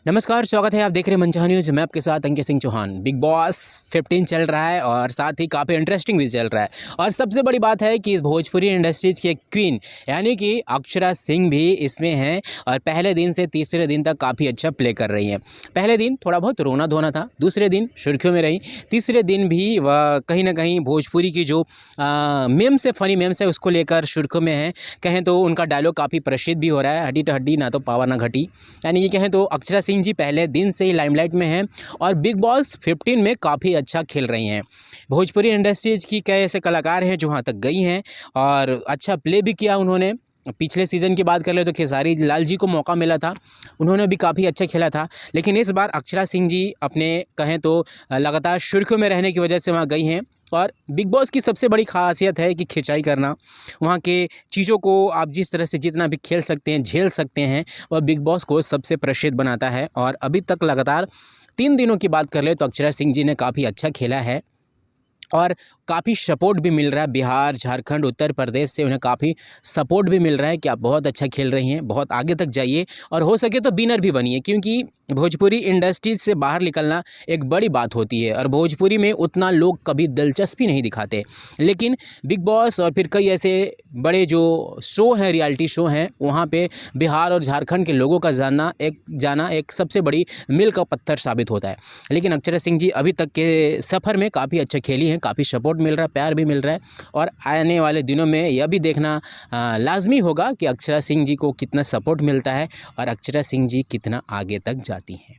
नमस्कार, स्वागत है। आप देख रहे हैं मनचाहा न्यूज़। मैं आपके साथ अंकित सिंह चौहान। बिग बॉस 15 चल रहा है और साथ ही काफ़ी इंटरेस्टिंग भी चल रहा है। और सबसे बड़ी बात है कि इस भोजपुरी इंडस्ट्रीज़ की एक क्वीन यानी कि अक्षरा सिंह भी इसमें हैं और पहले दिन से तीसरे दिन तक काफ़ी अच्छा प्ले कर रही हैं। पहले दिन थोड़ा बहुत रोना धोना था, दूसरे दिन सुर्खियों में रही, तीसरे दिन भी वह कहीं ना कहीं भोजपुरी की जो मेम्स है, फ़नी मेम्स है, उसको लेकर सुर्खियों में है। कहें तो उनका डायलॉग काफ़ी प्रसिद्ध भी हो रहा है, हड्डी तो हड्डी ना तो पावा ना घटी। यानी ये कहें तो अक्षरा सिंह जी पहले दिन से ही लाइमलाइट में हैं और बिग बॉस 15 में काफ़ी अच्छा खेल रही हैं। भोजपुरी इंडस्ट्रीज़ की कई ऐसे कलाकार हैं जो वहाँ तक गई हैं और अच्छा प्ले भी किया उन्होंने। पिछले सीज़न की बात कर ले तो खेसारी लाल जी को मौका मिला था, उन्होंने भी काफ़ी अच्छा खेला था। लेकिन इस बार अक्षरा सिंह जी अपने कहें तो लगातार सुर्खियों में रहने की वजह से वहाँ गई हैं। और बिग बॉस की सबसे बड़ी ख़ासियत है कि खिंचाई करना। वहाँ के चीज़ों को आप जिस तरह से जितना भी खेल सकते हैं, झेल सकते हैं, वह बिग बॉस को सबसे प्रसिद्ध बनाता है। और अभी तक लगातार 3 दिनों की बात कर ले तो अक्षरा सिंह जी ने काफ़ी अच्छा खेला है और काफ़ी सपोर्ट भी मिल रहा है। बिहार, झारखंड, उत्तर प्रदेश से उन्हें काफ़ी सपोर्ट भी मिल रहा है कि आप बहुत अच्छा खेल रही हैं, बहुत आगे तक जाइए और हो सके तो विनर भी बनिए, क्योंकि भोजपुरी इंडस्ट्रीज से बाहर निकलना एक बड़ी बात होती है और भोजपुरी में उतना लोग कभी दिलचस्पी नहीं दिखाते। लेकिन बिग बॉस और फिर कई ऐसे बड़े जो शो हैं, रियलिटी शो हैं, वहाँ पे बिहार और झारखंड के लोगों का जाना एक सबसे बड़ी मील का पत्थर साबित होता है। लेकिन अक्षरा सिंह जी अभी तक के सफ़र में काफ़ी अच्छा खेली हैं, काफ़ी सपोर्ट मिल रहा है, प्यार भी मिल रहा है। और आने वाले दिनों में यह भी देखना लाजमी होगा कि अक्षरा सिंह जी को कितना सपोर्ट मिलता है और अक्षरा सिंह जी कितना आगे तक जाती हैं।